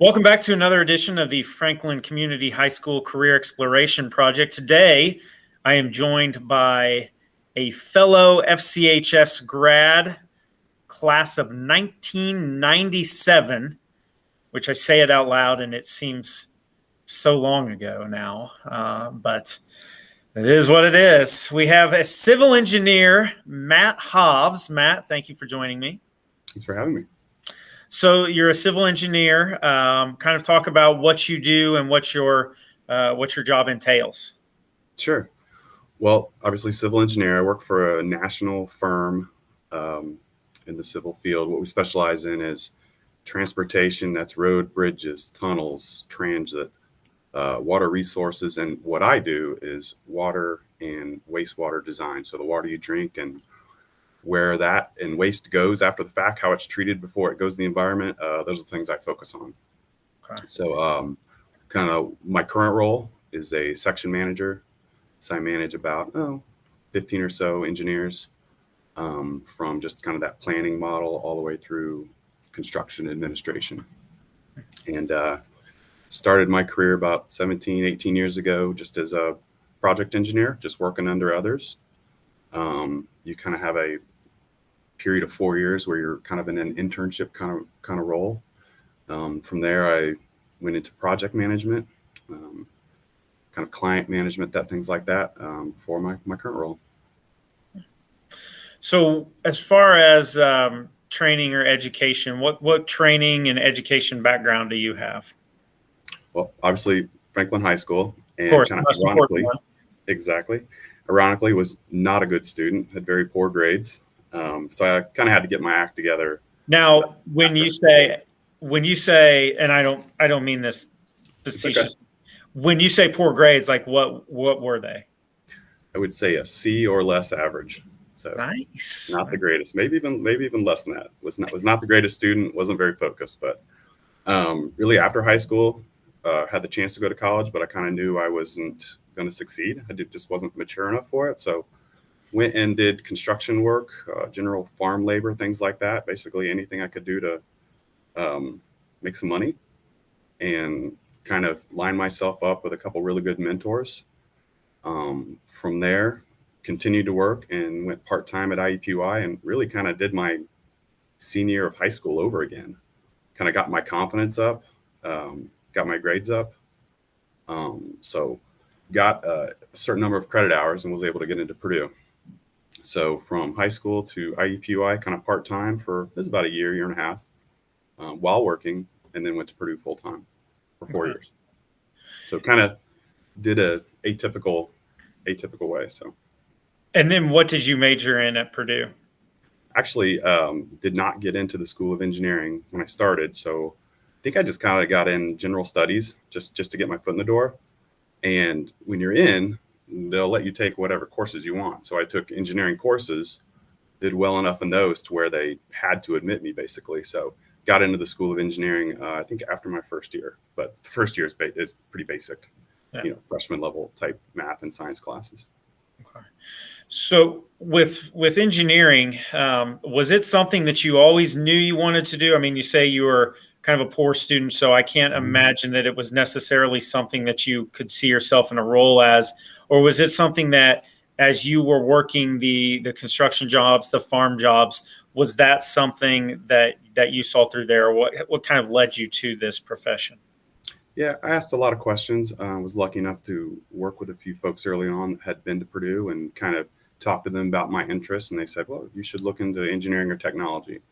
Welcome back to another edition of the Franklin Community High School Career Exploration Project. Today, I am joined by a fellow FCHS grad, class of 1997, which I say it out loud and it seems so long ago now, but it is what it is. We have a civil engineer, Matt Hobbs. Matt, thank you for joining me. Thanks for having me. So you're a civil engineer. Kind of talk about what you do and what your job entails. Sure. Well, obviously, civil engineer. I work for a national firm in the civil field. What we specialize in is transportation. That's road, bridges, tunnels, transit, water resources. And what I do is water and wastewater design. So the water you drink and where that and waste goes after the fact, how it's treated before it goes to the environment. Those are the things I focus on. Okay. So kind of my current role is a section manager. So I manage about 15 or so engineers from just kind of that planning model all the way through construction administration. And started my career about 17, 18 years ago, just as a project engineer, just working under others. You kind of have a period of 4 years where you're kind of in an internship kind of role. From there, I went into project management, kind of client management, things like that, for my current role. So as far as training or education, what training and education background do you have? Well, obviously Franklin High School, and Of course, kind of most important ironically, one. exactly, ironically, was not a good student, had very poor grades. So I kind of had to get my act together. Now, when you say, and I don't mean this facetious. Okay. When you say poor grades, like what were they? I would say a C or less average. So Nice. not the greatest, maybe even less than that. Was not the greatest student, wasn't very focused, but really after high school, had the chance to go to college, but I kind of knew I wasn't going to succeed. Just wasn't mature enough for it. So went and did construction work, general farm labor, things like that. Basically anything I could do to make some money, and kind of line myself up with a couple really good mentors. From there, continued to work and went part-time at IUPUI and really kind of did my senior year of high school over again. Kind of got my confidence up, got my grades up. So got a certain number of credit hours and was able to get into Purdue. So from high school to IUPUI, kind of part-time for this about a year and a half, while working, and then went to Purdue full-time for 4 years. So kind of did a atypical way. So. And then what did you major in at Purdue? Actually, did not get into the School of Engineering when I started. So I think I just kind of got in general studies just to get my foot in the door. And when you're in, they'll let you take whatever courses you want. So I took engineering courses, did well enough in those to where they had to admit me basically. So got into the School of Engineering, I think after my first year, but the first year is pretty basic, freshman level type math and science classes. Okay. So with engineering, was it something that you always knew you wanted to do? I mean, you say you were kind of a poor student, so I can't imagine that it was necessarily something that you could see yourself in a role as, or was it something that as you were working the construction jobs, the farm jobs, was that something that you saw through there? What kind of led you to this profession? Yeah, I asked a lot of questions. I was lucky enough to work with a few folks early on that had been to Purdue and kind of talked to them about my interests. And they said, well, you should look into engineering or technology.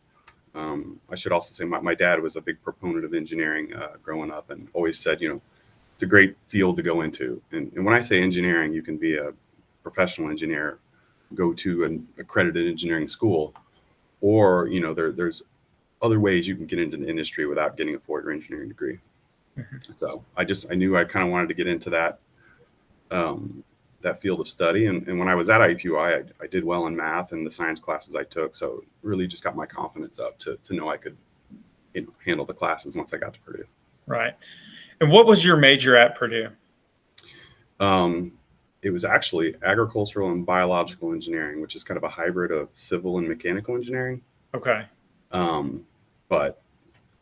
I should also say my dad was a big proponent of engineering growing up and always said, it's a great field to go into. And when I say engineering, you can be a professional engineer, go to an accredited engineering school, or, there's other ways you can get into the industry without getting a four-year engineering degree. So I knew I kind of wanted to get into that field of study. And when I was at IUPUI, I did well in math and the science classes I took. So really just got my confidence up to know I could, handle the classes once I got to Purdue. Right. And what was your major at Purdue? It was actually agricultural and biological engineering, which is kind of a hybrid of civil and mechanical engineering. Okay. But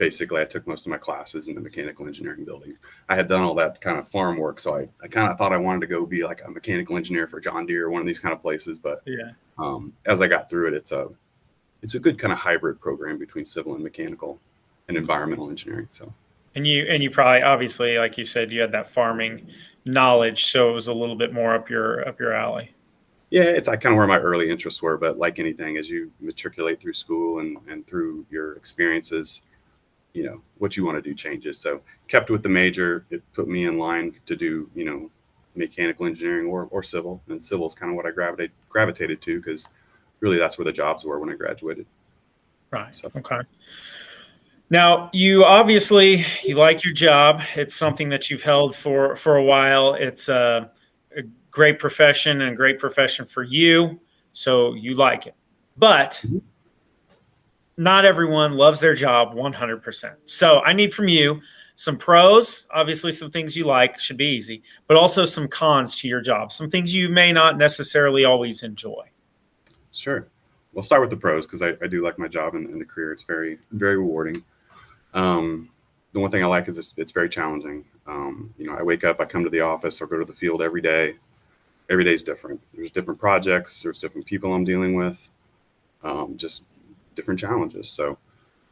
basically I took most of my classes in the mechanical engineering building. I had done all that kind of farm work, so I kind of thought I wanted to go be like a mechanical engineer for John Deere or one of these kind of places. But Yeah. as I got through it, it's a good kind of hybrid program between civil and mechanical and environmental engineering. So. And you probably, obviously, like you said, you had that farming knowledge, so it was a little bit more up your alley. Yeah, it's kind of where my early interests were, but like anything, as you matriculate through school and through your experiences, what you want to do changes. So kept with the major, it put me in line to do, mechanical engineering or civil, and civil is kind of what I gravitated to because really that's where the jobs were when I graduated. Right. So. Okay. Now, you obviously you like your job. It's something that you've held for a while. It's a great profession and a great profession for you, so you like it. But Mhm. not everyone loves their job 100%. So I need from you some pros, obviously some things you like, should be easy, but also some cons to your job, some things you may not necessarily always enjoy. Sure. We'll start with the pros because I do like my job and the career. It's very, very rewarding. The one thing I like is it's very challenging. I wake up, I come to the office or go to the field every day. Every day is different. There's different projects. There's different people I'm dealing with. Just different challenges. So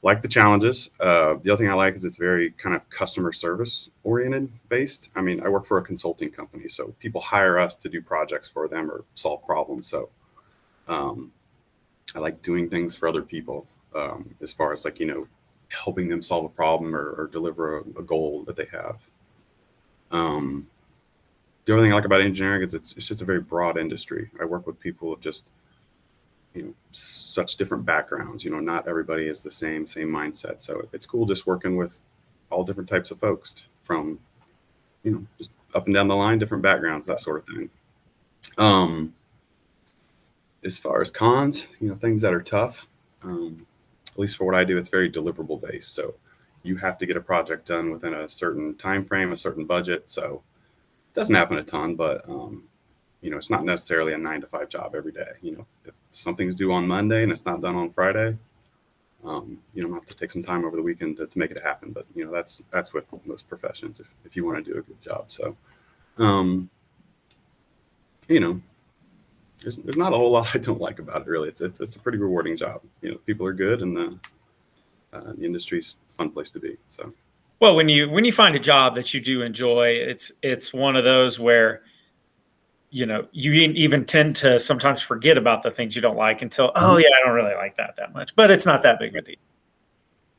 like the challenges. The other thing I like is it's very kind of customer service oriented based. I mean, I work for a consulting company, so people hire us to do projects for them or solve problems. So um, I like doing things for other people as far as like, helping them solve a problem or deliver a goal that they have. Um, the other thing I like about engineering is it's just a very broad industry. I work with people of just, such different backgrounds. Not everybody is the same mindset. So it's cool just working with all different types of folks from, just up and down the line, different backgrounds, that sort of thing. As far as cons, things that are tough, at least for what I do, it's very deliverable based. So you have to get a project done within a certain time frame, a certain budget. So it doesn't happen a ton, but it's not necessarily a 9 to 5 job every day. If something's due on Monday and it's not done on Friday, you have to take some time over the weekend to make it happen. But that's with most professions if you want to do a good job. So um, you know, there's not a whole lot I don't like about it really. It's a pretty rewarding job. People are good and the industry's a fun place to be. So. Well, when you find a job that you do enjoy, it's one of those where you even tend to sometimes forget about the things you don't like until, oh Mhm. yeah, I don't really like that much, but it's not that big of a deal.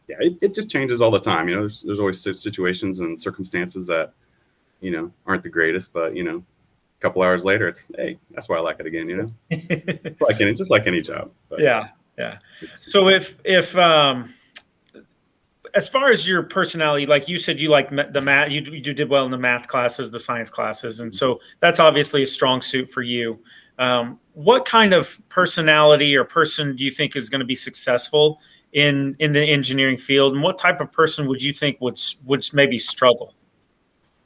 Yeah, it just changes all the time. There's always situations and circumstances that aren't the greatest, but a couple hours later, it's hey, that's why I like it again. Just like any job. But Yeah, yeah. it's So if as far as your personality, like you said, you like the math, you did well in the math classes, the science classes, and so that's obviously a strong suit for you. What kind of personality or person do you think is going to be successful in the engineering field, and what type of person would you think would maybe struggle?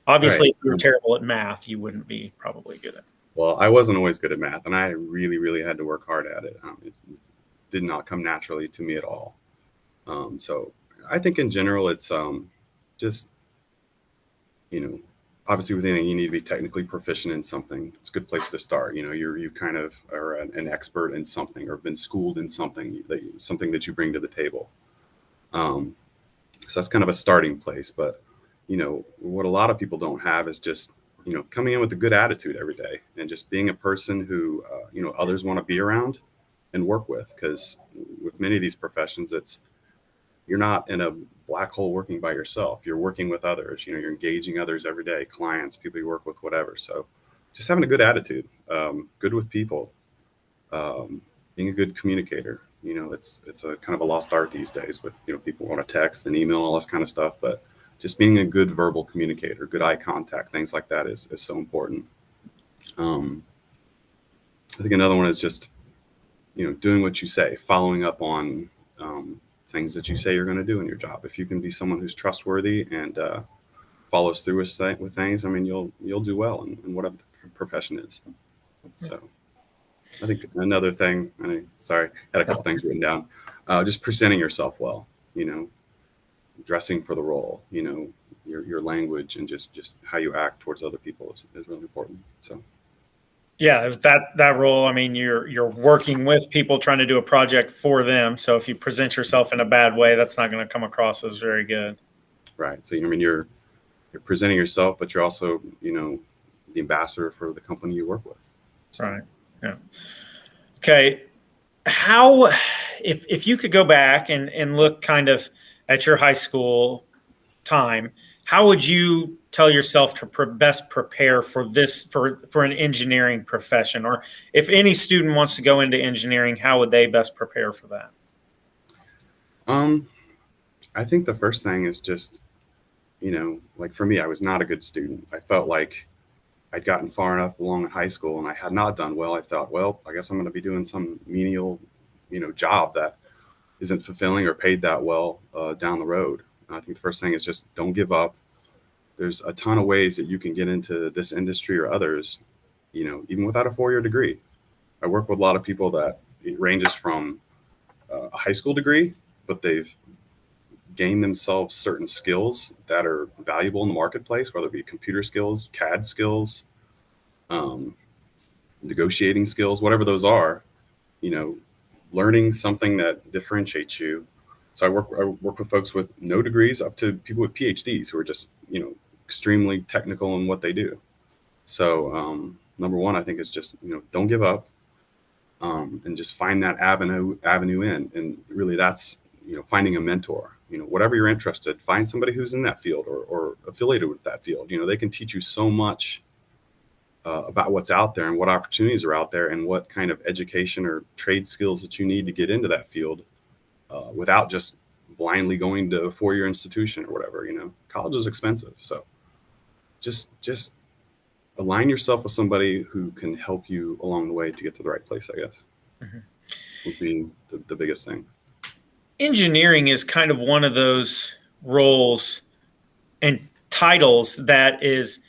Obviously, right. if you were terrible at math, you wouldn't be probably good at it. Well, I wasn't always good at math, and I really, really had to work hard at it. It did not come naturally to me at all. So I think in general, it's just you know, obviously with anything, you need to be technically proficient in something. It's a good place to start. You kind of are an expert in something or been schooled in something that you bring to the table. Um, so that's kind of a starting place. But what a lot of people don't have is just coming in with a good attitude every day and just being a person who others want to be around and work with. Because with many of these professions, you're not in a black hole working by yourself. You're working with others. You're engaging others every day, clients, people you work with, whatever. So just having a good attitude, good with people, being a good communicator. It's a kind of a lost art these days with people want to text and email and all this kind of stuff, but just being a good verbal communicator, good eye contact, things like that is so important. Um, I think another one is just doing what you say, following up on things that you say you're going to do in your job. If you can be someone who's trustworthy and follows through with things, I mean, you'll do well in whatever the profession is. So I think another thing, sorry, I had a couple things written down. Just presenting yourself well. dressing for the role, your language and just how you act towards other people is really important. So Yeah, that role. I mean, you're working with people trying to do a project for them. So if you present yourself in a bad way, that's not going to come across as very good. right. So I mean you're presenting yourself, but you're also, the ambassador for the company you work with. So. Right. Yeah. Okay. How, if you could go back and look kind of at your high school time, how would you tell yourself to best prepare for this for an engineering profession? Or if any student wants to go into engineering, how would they best prepare for that? Um, I think the first thing is just, like for me, I was not a good student. I felt like I'd gotten far enough along in high school and I had not done well. I thought, well, I guess I'm going to be doing some menial, job that isn't fulfilling or paid that well down the road. And I think the first thing is just don't give up. There's a ton of ways that you can get into this industry or others, even without a 4-year degree. I work with a lot of people that it ranges from a high school degree, but they've gained themselves certain skills that are valuable in the marketplace, whether it be computer skills, CAD skills, um, negotiating skills, whatever those are, you know, learning something that differentiates you. So I work with folks with no degrees up to people with PhDs who are just, extremely technical in what they do. So number one, I think is just, don't give up, and just find that avenue in. And really that's, finding a mentor, whatever you're interested, find somebody who's in that field or affiliated with that field. They can teach you so much about what's out there and what opportunities are out there and what kind of education or trade skills that you need to get into that field without just blindly going to a 4-year institution or whatever. College is expensive. So just align yourself with somebody who can help you along the way to get to the right place, I guess, would be the biggest thing. Engineering is kind of one of those roles and titles that is,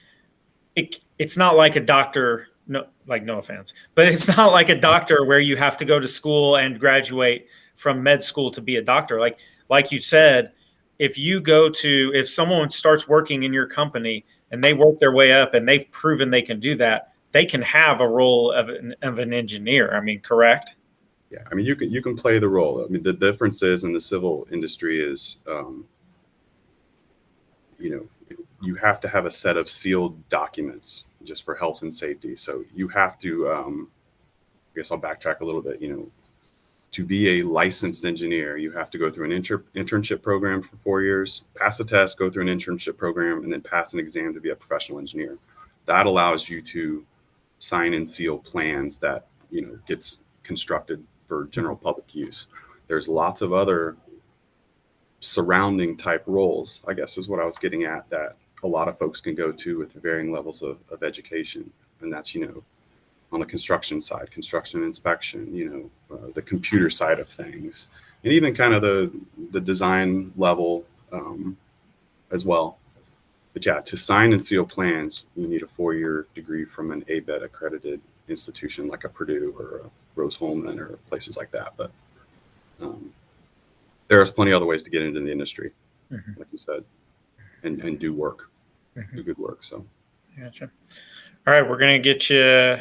it's not like a doctor, no offense, but it's not like a doctor where you have to go to school and graduate from med school to be a doctor. Like you said, if someone starts working in your company and they work their way up and they've proven they can do that, they can have a role of an engineer. I mean, correct? Yeah, I mean, you can play the role. I mean, the difference is in the civil industry is, you have to have a set of sealed documents just for health and safety. So you have to, I guess I'll backtrack a little bit, to be a licensed engineer, you have to go through an internship program for 4 years, pass the test, go through an internship program, and then pass an exam to be a professional engineer. That allows you to sign and seal plans that, gets constructed for general public use. There's lots of other surrounding type roles, I guess is what I was getting at, that a lot of folks can go to with varying levels of education. And that's, on the construction side, construction inspection, the computer side of things, and even kind of the design level as well. But yeah, to sign and seal plans, you need a 4-year degree from an ABET accredited institution like a Purdue or a Rose-Hulman or places like that. But there's plenty of other ways to get into the industry, like you said, and do work, do good work. So, gotcha. All right, we're gonna get you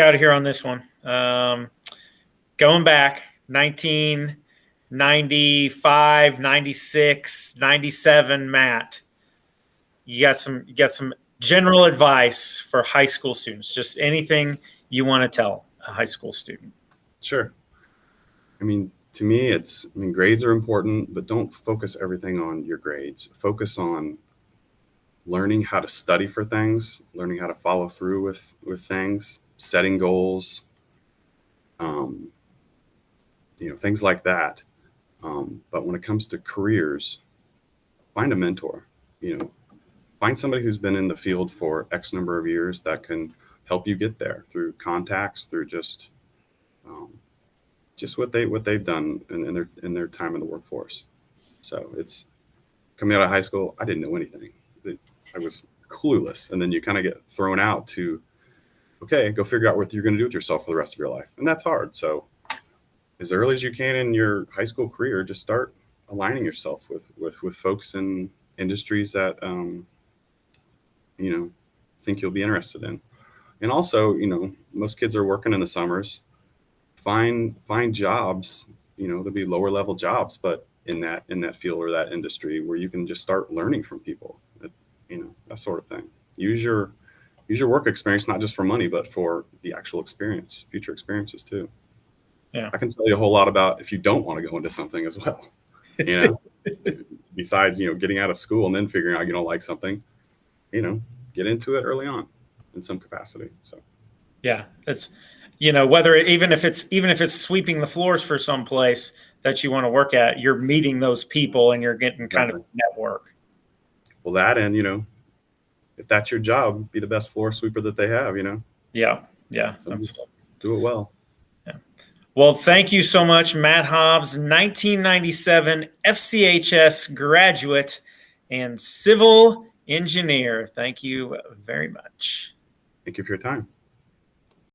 out of here on this one. Going back 1995, 96, 97, Matt, you got some general advice for high school students, just anything you want to tell a high school student. Sure. I mean, to me, grades are important, but don't focus everything on your grades. Focus on learning how to study for things, learning how to follow through with things, setting goals, things like that. But when it comes to careers, find a mentor, find somebody who's been in the field for X number of years that can help you get there through contacts, through just what they've done in their time in the workforce. So it's coming out of high school, I didn't know anything. I was clueless. And then you kind of get thrown out to, okay, go figure out what you're going to do with yourself for the rest of your life. And that's hard. So as early as you can in your high school career, just start aligning yourself with folks in industries that think you'll be interested in. And also, most kids are working in the summers. Find jobs, there'll be lower level jobs, but in that field or that industry where you can just start learning from people, that sort of thing. Use your work experience, not just for money, but for the actual experience, future experiences too. Yeah. I can tell you a whole lot about if you don't want to go into something as well, besides, getting out of school and then figuring out you don't like something, get into it early on in some capacity. So yeah, it's, whether even if it's sweeping the floors for some place that you want to work at, you're meeting those people and you're getting kind of network. Well, that, and if that's your job, be the best floor sweeper that they have. Yeah. Do it well. Yeah. Well, thank you so much, Matt Hobbs, 1997 FCHS graduate and civil engineer. Thank you very much. Thank you for your time.